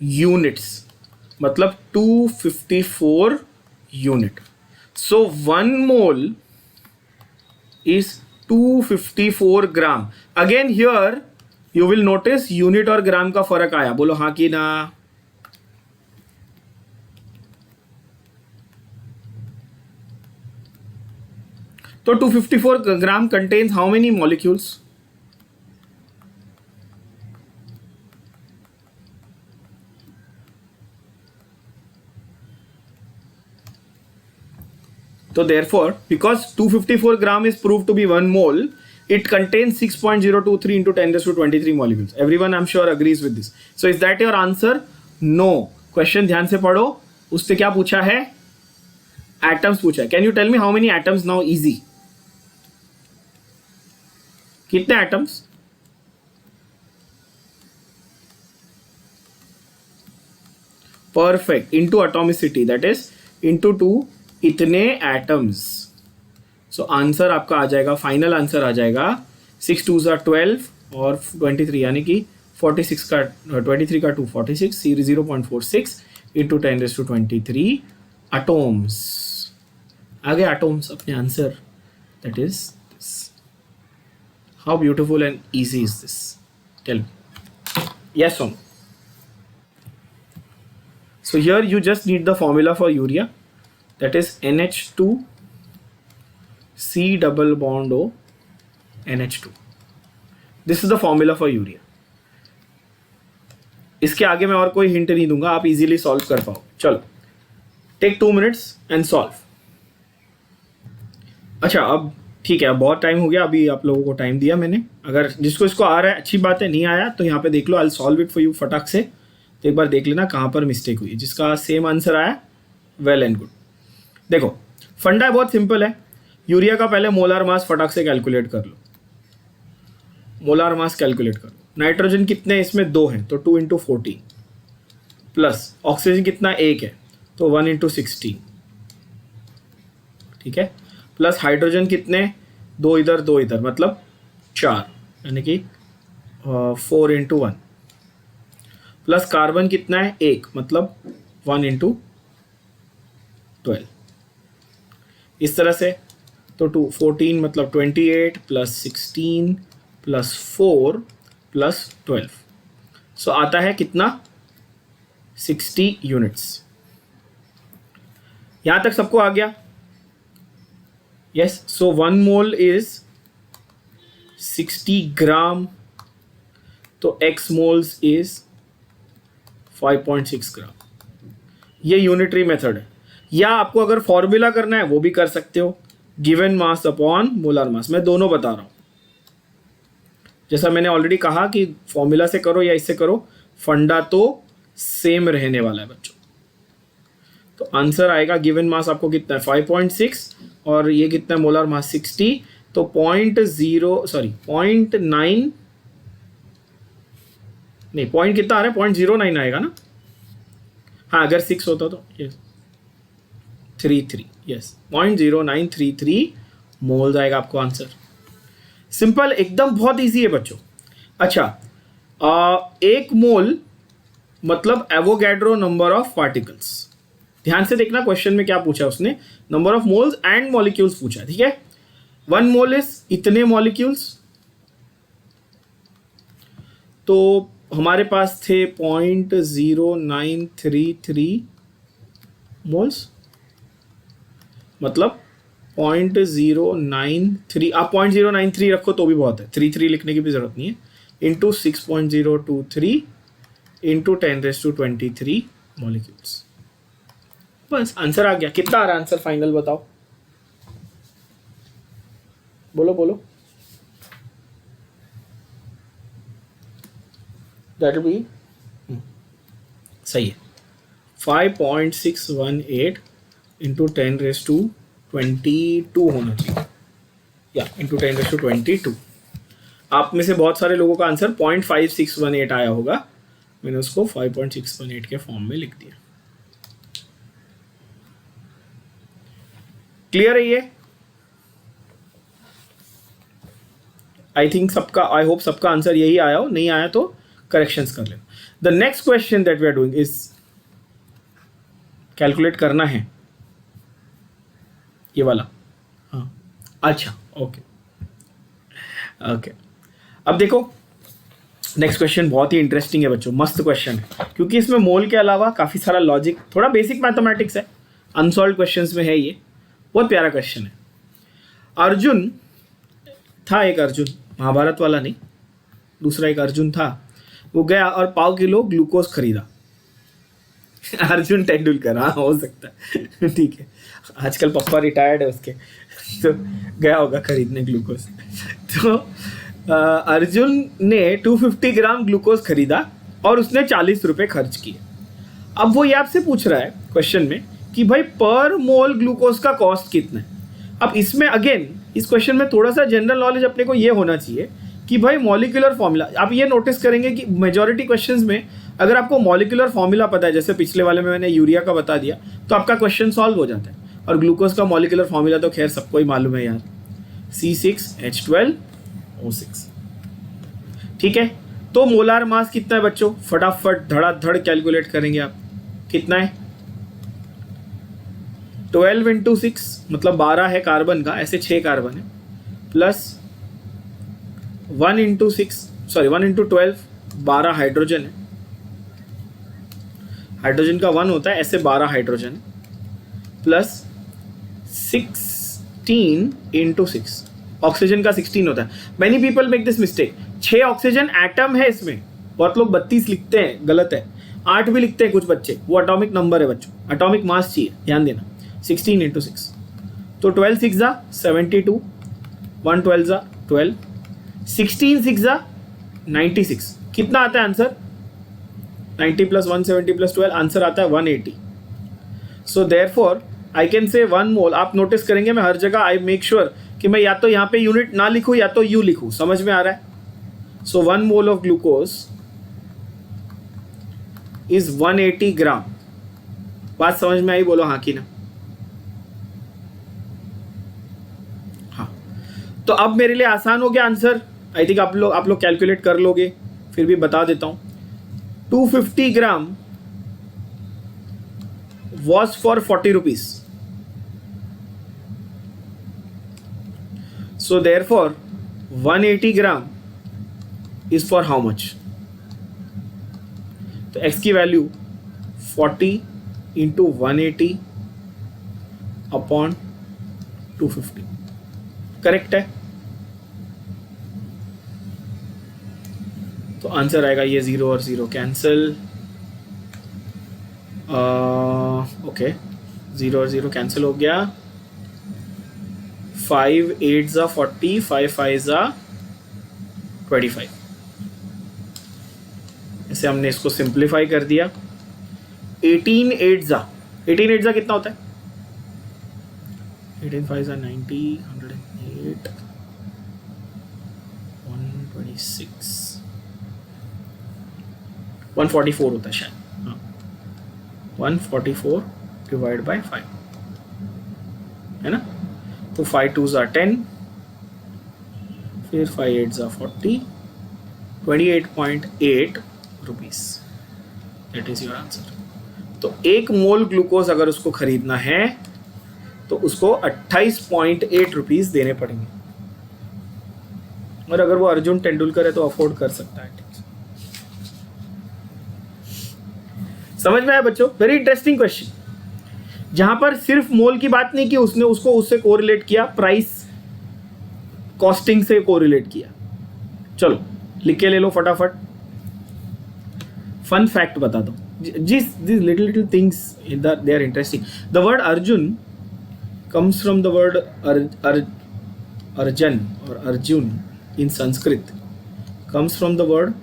यूनिट्स, मतलब 254 unit. So 1 mole is 254 gram. Again here you will notice unit और ग्राम का फर्क आया. बोलो हाँ कि ना. तो 254 ग्राम contains how many molecules? So therefore, because 254 gram is proved to be 1 mole, it contains 6.023 into 10 raised to 23 molecules. Everyone I'm sure agrees with this. So is that your answer? No. Question ध्यान से पढ़ो. उससे क्या पूछा है? Atoms पूछा है. Can you tell me how many atoms now? Easy. कितने atoms? Perfect. Into atomicity, that is into 2, इतने एटम्स. सो आंसर आपका आ जाएगा, फाइनल आंसर आ जाएगा 6 2s are 12 और 23 यानी कि 46 का 23 का 2 46 0.46 इंटू 10 raised to 23 एटम्स. आ गए एटम्स अपने answer. That is this. How beautiful and easy is this? Tell me. Yes और no? So here you just need the formula for urea, that is NH2 C double bond O NH2. This is the formula for urea. इसके आगे मैं और कोई hint नहीं दूंगा, आप easily solve कर पाओ. चलो टेक 2 minutes एंड सॉल्व. अच्छा अब ठीक है, अब बहुत टाइम हो गया. अभी आप लोगों को टाइम दिया मैंने. अगर जिसको इसको आ रहा है अच्छी बात है, नहीं आया तो यहाँ पे देख लो. I will solve it for you फटाक से. तो एक बार देख लेना कहाँ पर मिस्टेक हुई. जिसका सेम आंसर आया वेल एंड गुड. देखो फंडा बहुत सिंपल है. यूरिया का पहले मोलार मास फटाक से कैलकुलेट कर लो. मोलार मास कैलकुलेट करो. नाइट्रोजन कितने इसमें? 2 हैं तो 2 into 14 प्लस ऑक्सीजन कितना? 1 है तो 1 into 16. ठीक है. प्लस हाइड्रोजन कितने? 2 इधर 2 इधर मतलब 4 यानी कि 4 into 1. प्लस कार्बन कितना है? 1 मतलब 1 into 12. इस तरह से तो 14 मतलब 28 प्लस 16 प्लस 4 प्लस 12. सो आता है कितना? 60 यूनिट्स. यहां तक सबको आ गया? यस. सो 1 मोल इज 60 ग्राम. तो x मोल्स इज 5.6 ग्राम. ये यूनिटरी मेथड है. या आपको अगर फॉर्मूला करना है वो भी कर सकते हो. गिवन मास अपॉन मोलार मास. मैं दोनों बता रहा हूं. जैसा मैंने ऑलरेडी कहा कि फॉर्मूला से करो या इससे करो, फंडा तो सेम रहने वाला है बच्चों. तो आंसर आएगा गिवन मास आपको कितना है? 5.6 और ये कितना है? Molar mass 60. तो 0.9 नहीं, पॉइंट कितना आ रहा है? 0.09 आएगा ना. हाँ अगर 6 होता तो यस 33. यस 0.0933 मोल्स आएगा आपको आंसर. सिंपल एकदम, बहुत इजी है बच्चों. अच्छा 1 मोल मतलब एवोगैड्रो नंबर ऑफ पार्टिकल्स. ध्यान से देखना क्वेश्चन में क्या पूछा उसने. Number of moles and molecules पूछा. ठीक है. 1 मोल इज इतने मॉलिक्यूल्स. तो हमारे पास थे 0.0933 मोल्स मतलब 0.093. आप 0.093 रखो तो भी बहुत है, 33 लिखने की भी जरूरत नहीं है. Into 6.023 into 10 raised to 23 molecules. बस आंसर आ गया. कितना आ रहा है आंसर? फाइनल बताओ. बोलो बोलो. दैट विल बी सही है. 5.618 इंटू 10 raised to 22 होना चाहिए. या इंटू 10 raised to 22. आप में से बहुत सारे लोगों का आंसर 0.5618 आया होगा. मैंने उसको 5.618 के फॉर्म में लिख दिया. क्लियर है ये? आई थिंक सबका, आई होप सबका आंसर यही आया हो, नहीं आया तो करेक्शंस कर लेना. The next question that we are doing is calculate करना है ये वाला. हाँ अच्छा ओके ओके. अब देखो नेक्स्ट क्वेश्चन बहुत ही इंटरेस्टिंग है बच्चों, मस्त क्वेश्चन है, क्योंकि इसमें मोल के अलावा काफ़ी सारा लॉजिक, थोड़ा बेसिक मैथमेटिक्स है, अनसॉल्व क्वेश्चंस में है ये. बहुत प्यारा क्वेश्चन है. अर्जुन था, एक अर्जुन, महाभारत वाला नहीं, दूसरा एक अर्जुन था. वो गया और पाव किलो ग्लूकोज खरीदा. अर्जुन तेंदुलकर, हाँ हो सकता है. ठीक है, आजकल पप्पा रिटायर्ड है उसके, तो गया होगा खरीदने ग्लूकोज. तो अर्जुन ने 250 ग्राम ग्लूकोज खरीदा और उसने 40 रुपये खर्च किए. अब वो ये आपसे पूछ रहा है क्वेश्चन में कि भाई पर मोल ग्लूकोज का कॉस्ट कितना है. अब इसमें अगेन इस क्वेश्चन में थोड़ा सा जनरल नॉलेज अपने को ये होना चाहिए कि भाई मॉलिक्यूलर फॉर्मूला, आप ये नोटिस करेंगे कि मेजॉरिटी क्वेश्चंस में अगर आपको मॉलिक्यूलर फॉर्मूला पता है, जैसे पिछले वाले में मैंने यूरिया का बता दिया, तो आपका क्वेश्चन सॉल्व हो जाता है. और ग्लूकोज का मॉलिक्यूलर फॉर्मूला तो खैर सबको ही मालूम है यार, C6H12O6. ठीक है, तो मोलार मास कितना है बच्चों, फटाफट धड़ाधड़ कैलकुलेट करेंगे आप. कितना है? 12 इंटू 6 मतलब 12 है कार्बन का, ऐसे 6 कार्बन है, plus 1 into 6 sorry 1 into 12 12 hydrogen है. हाइड्रोजन का 1 होता है, ऐसे 12 हाइड्रोजन है, प्लस 16 इंटू 6 ऑक्सीजन का 16 होता है. Many people make this mistake. 6 oxygen atom है इसमें, बहुत लोग 32 लिखते हैं, गलत है. 8 भी लिखते हैं कुछ बच्चे, वो एटॉमिक नंबर है बच्चों, एटॉमिक मास चाहिए, ध्यान देना. 16 इंटू 6 तो 12 6 जा 72, 1 12 जा 12, 16 6 जा 96. कितना आता है आंसर? 90 प्लस 170 प्लस 12 आंसर आता है 180. So therefore I can say 1 मोल. आप नोटिस करेंगे मैं हर जगह आई मेक श्योर कि मैं या तो यहाँ पे यूनिट ना लिखूँ या तो यू लिखूँ. समझ में आ रहा है? सो 1 मोल ऑफ ग्लूकोज इज 180 ग्राम. बात समझ में आई? बोलो हाँ कि ना. हाँ, तो अब मेरे लिए आसान हो गया आंसर. आई थिंक आप लोग कैलकुलेट कर लोगे, फिर भी बता देता हूँ. 250 ग्राम was for 40 rupees. So therefore 180 gram is for how much? तो x की वैल्यू 40 इंटू 180 अपॉन 250 करेक्ट है. तो आंसर आएगा ये 0 और 0 कैंसिल. ओके 0 और 0 कैंसिल हो गया. 5 8 जा 40, 5 5 जा 25. ऐसे हमने इसको सिंप्लीफाई कर दिया. 18 8 जा कितना होता है? 18 5 जा 90, 108, 126, 144 होता है शायद. 144 डिवाइड बाई 5 है ना. तो 5 2 जा 10, फिर 5 8 जा 40, 28.8 rupees. That is your answer. तो 1 मोल ग्लूकोज अगर उसको खरीदना है तो उसको 28.8 रुपीस देने पड़ेंगे. और अगर वो अर्जुन तेंदुलकर है तो अफोर्ड कर सकता है. समझ में आया बच्चों? वेरी इंटरेस्टिंग क्वेश्चन, जहां पर सिर्फ मोल की बात नहीं की, उसने उसको उससे कोरिलेट किया, प्राइस कॉस्टिंग से कोरिलेट किया. चलो लिख के ले लो फटाफट. फन फैक्ट बता दो. This little things they are interesting. The word Arjun comes from the word arjan or arjun in Sanskrit, comes from the word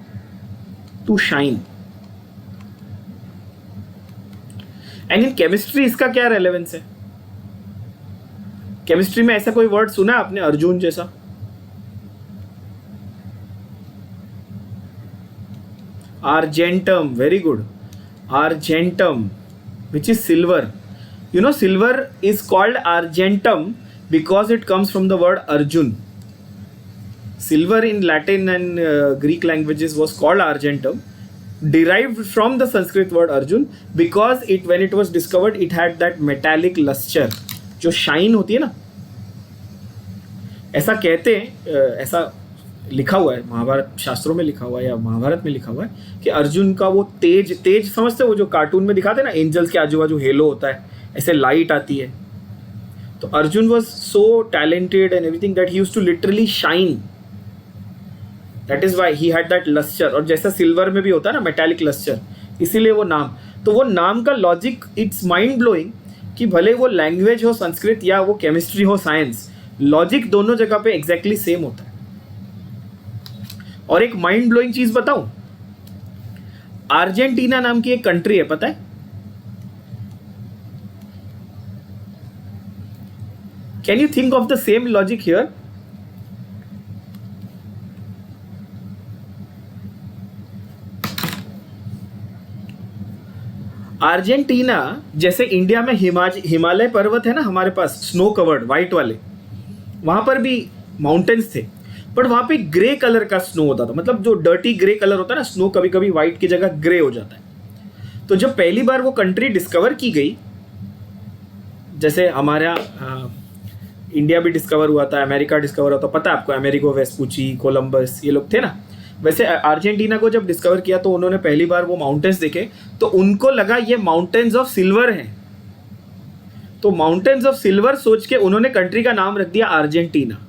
to shine. And in chemistry इसका क्या रेलेवेंस है? केमिस्ट्री में ऐसा कोई वर्ड सुना आपने अर्जुन जैसा? Argentum, very good. Argentum which is silver. You know, silver is called argentum because it comes from the word Arjun. Silver in Latin and Greek languages was called argentum, derived from the Sanskrit word Arjun, because it when it was discovered it had that metallic luster, जो shine होती है ना, ऐसा कहते हैं, ऐसा लिखा हुआ है महाभारत शास्त्रों में, लिखा हुआ है या महाभारत में लिखा हुआ है कि अर्जुन का वो तेज तेज समझते हो, वो जो कार्टून में दिखाते हैं ना, एंजल्स के आजू बाजू हेलो होता है, ऐसे लाइट आती है. तो Arjun was so talented and everything that he used to literally shine. That is why he had that lustre. और जैसा सिल्वर में भी होता है ना मेटालिक लस्टर, इसीलिए वो नाम. तो वो नाम का लॉजिक इट्स माइंड ब्लोइंग कि भले वो लैंग्वेज हो संस्कृत या वो केमिस्ट्री हो साइंस, लॉजिक दोनों जगह पे एग्जैक्टली सेम होता है. और एक माइंड ब्लोइंग चीज बताऊं, अर्जेंटीना नाम की एक कंट्री है, पता है? Can you think of the same logic here? Argentina जैसे इंडिया में हिमालय पर्वत है ना हमारे पास, स्नो कवर्ड वाइट वाले, वहां पर भी माउंटेन्स थे, बट वहां पे ग्रे कलर का स्नो होता था. मतलब जो डर्टी ग्रे कलर होता है ना स्नो, कभी कभी व्हाइट की जगह ग्रे हो जाता है. तो जब पहली बार वो कंट्री डिस्कवर की गई, जैसे हमारा इंडिया भी डिस्कवर हुआ था, अमेरिका डिस्कवर हुआ था, पता है आपको, अमेरिको वेस्पूची, कोलंबस, ये लोग थे ना. वैसे अर्जेंटीना को जब डिस्कवर किया तो उन्होंने पहली बार वो माउंटेन्स देखे, तो उनको लगा ये माउंटेन्स ऑफ सिल्वर हैं. तो माउंटेन्स ऑफ सिल्वर सोच के उन्होंने कंट्री का नाम रख दिया Argentina.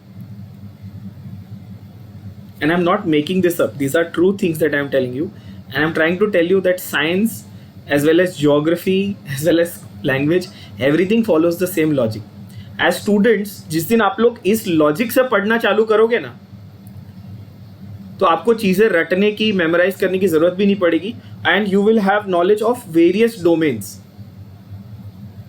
And I'm not making this up. These are true things that I'm telling you. And I'm trying to tell you that science, as well as geography, as well as language, everything follows the same logic. As students, जिस दिन आप लोग इस logic से पढ़ना चालू करोगे ना, तो आपको चीज़ें रटने की, मेमोराइज करने की ज़रूरत भी नहीं पड़ेगी. And you will have knowledge of various domains.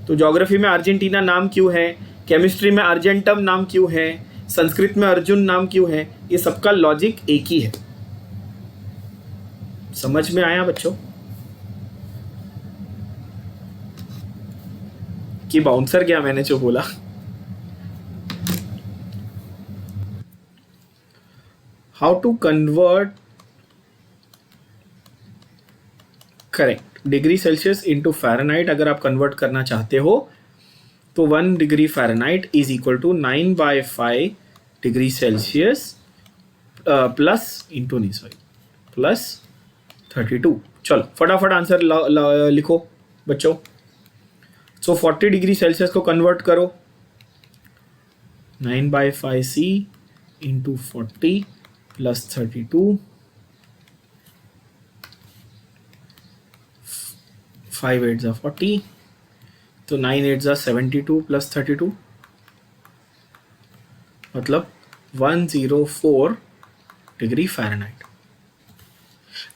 तो ज्योग्राफी में अर्जेंटीना नाम क्यों है, केमिस्ट्री में अर्जेंटम नाम क्यों है, संस्कृत में अर्जुन नाम क्यों है, ये सबका लॉजिक एक ही है. समझ में आया बच्चों? कि बाउंसर गया मैंने जो बोला. How to convert, correct, degree Celsius into Fahrenheit. अगर आप कन्वर्ट करना चाहते हो तो 1 degree Fahrenheit is equal to 9/5 degree Celsius plus into नहीं सॉरी प्लस 32. चलो फटाफट आंसर लिखो बच्चों. सो 40 डिग्री सेल्सियस को कन्वर्ट करो, 9/5c इंटू 40 प्लस 32, 5 8 जा 40, तो 9 8 जा 72 प्लस 32, मतलब 104 डिग्री फ़ारेनहाइट.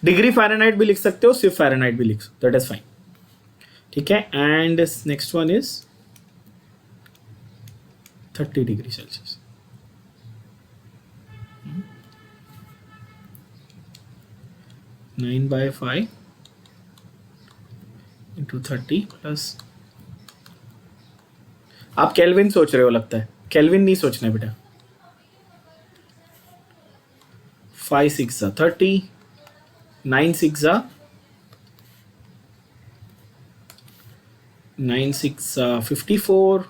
डिग्री फ़ारेनहाइट भी लिख सकते हो, सिर्फ फ़ारेनहाइट भी लिख सकते हो, दैट इज फाइन. ठीक है. And next one is 30 degree Celsius. 9/5 into 30 plus, आप केल्विन सोच रहे हो लगता है. केल्विन नहीं सोचना है बेटा. 5 6 जा 30, 9 6 जा 54,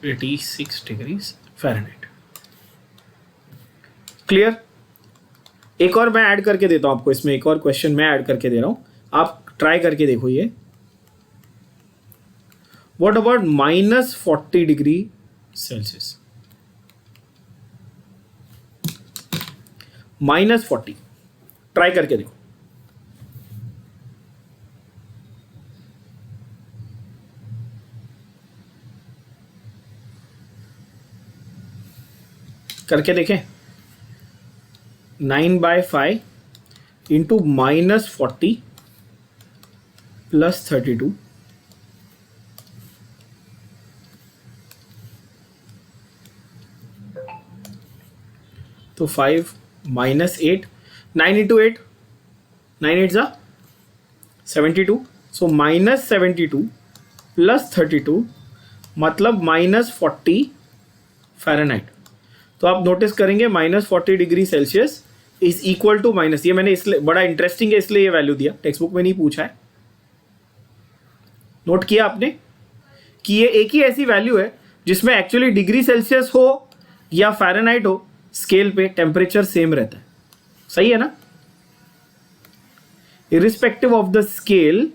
86 डिग्रीज फ़ारेनहाइट. क्लियर? एक और मैं ऐड करके देता हूं आपको, इसमें एक और क्वेश्चन मैं ऐड करके दे रहा हूं, आप ट्राई करके देखो ये. What about -40 degree Celsius? -40 try करके देखो. करके देखें. 9/5 इंटू -40 प्लस 32, तो 5 -8, 9 into 8, 9 8 जा 72. सो -72 प्लस 32 मतलब -40 फ़ारेनहाइट. तो आप नोटिस करेंगे -40 degree Celsius is equal to minus, ये मैंने इसलिए बड़ा इंटरेस्टिंग है इसलिए ये वैल्यू दिया, टेक्स्ट बुक में नहीं पूछा है. नोट किया आपने कि ये एक ही ऐसी वैल्यू है जिसमें एक्चुअली डिग्री सेल्सियस हो या फ़ारेनहाइट हो, स्केल पे टेम्परेचर सेम रहता है. सही है ना? Irrespective of the scale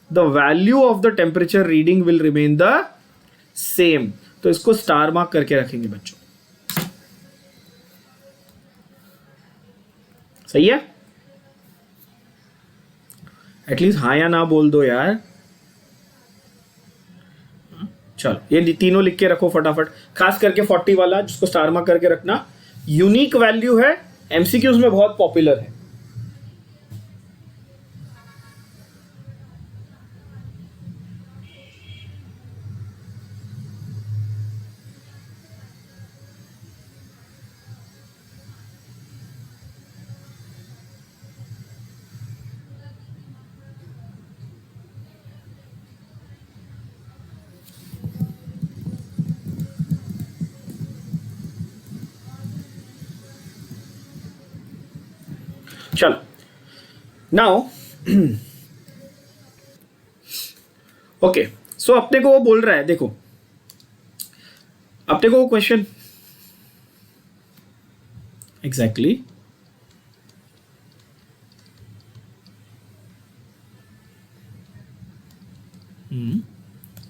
the value of the temperature reading will remain the same. तो इसको स्टार मार्क करके रखेंगे बच्चों. सही है? एटलीस्ट हाँ या ना बोल दो यार. चलो ये तीनों लिख के रखो फटाफट, खास करके 40 वाला जिसको स्टार मार्क करके रखना. यूनिक वैल्यू है, एमसीक्यूज में बहुत पॉपुलर है. चलो नाउ ओके, सो अपने को वो बोल रहा है, देखो अपने को वो क्वेश्चन एग्जैक्टली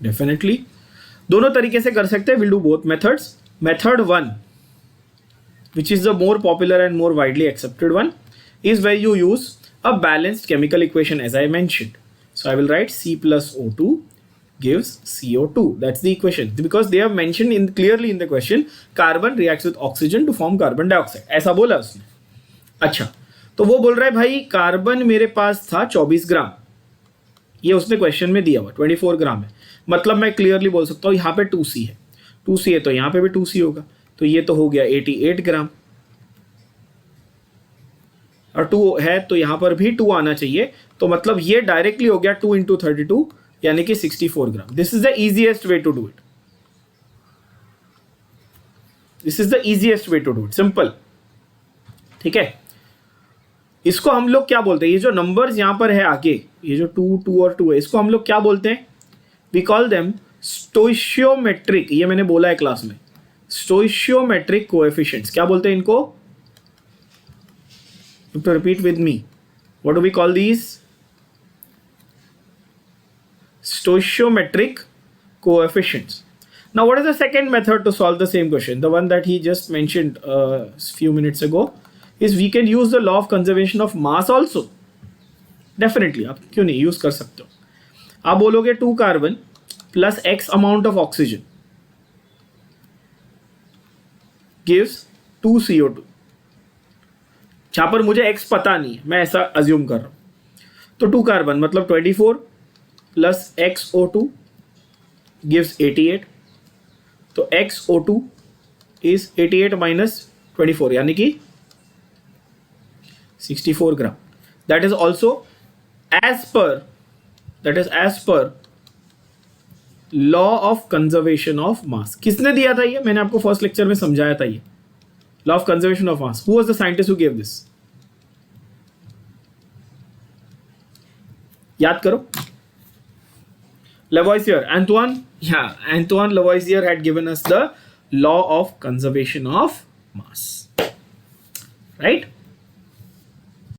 डेफिनेटली दोनों तरीके से कर सकते हैं. Will do both methods. Method 1 which is the more popular and more widely accepted one is where you use a balanced chemical equation as I mentioned. So I will write C plus O2 gives CO2. That's the equation because they have mentioned in clearly in the question carbon reacts with oxygen to form carbon dioxide. ऐसा बोला उसने. अच्छा, तो वो बोल रहा है भाई कार्बन मेरे पास था 24 ग्राम, ये उसने क्वेश्चन में दिया हुआ 24 ग्राम है. मतलब मैं क्लियरली बोल सकता हूँ यहाँ पे 2C है, 2C है तो यहाँ पे भी 2C होगा. तो ये तो हो गया 88 ग्राम और 2 है तो यहाँ पर भी 2 आना चाहिए. तो मतलब ये डायरेक्टली हो गया 2 into 32 यानी कि 64 gram. This is the easiest way to do it. This is the easiest way to do it. Simple. ठीक है, इसको हम लोग क्या बोलते हैं, ये जो नंबर्स यहाँ पर है आगे, ये जो 2 2 और 2 है, इसको हम लोग क्या बोलते हैं? We call them stoichiometric. ये मैंने बोला है क्लास में, स्टोइशियोमेट्रिक कोएफिशिएंट्स. क्या बोलते हैं इनको? To repeat with me, what do we call these? Stoichiometric coefficients. Now what is the second method to solve the same question? The one that he just mentioned a few minutes ago is we can use the law of conservation of mass also. Definitely, आप क्यों नहीं use कर सकते हो. आप बोलोगे 2 carbon plus x amount of oxygen gives 2 CO2. जहाँ पर मुझे x पता नहीं है, मैं ऐसा अज्यूम कर रहा हूँ. तो 2 कार्बन मतलब 24 प्लस XO2 gives 88. तो XO2 is 88 minus 24 यानी कि 64 ग्राम. That is also as per law of conservation of mass. किसने दिया था ये? मैंने आपको फर्स्ट लेक्चर में समझाया था ये law of conservation of mass. Who was the scientist who gave this? याद करो. Lavoisier. Antoine Lavoisier had given us the law of conservation of mass. Right?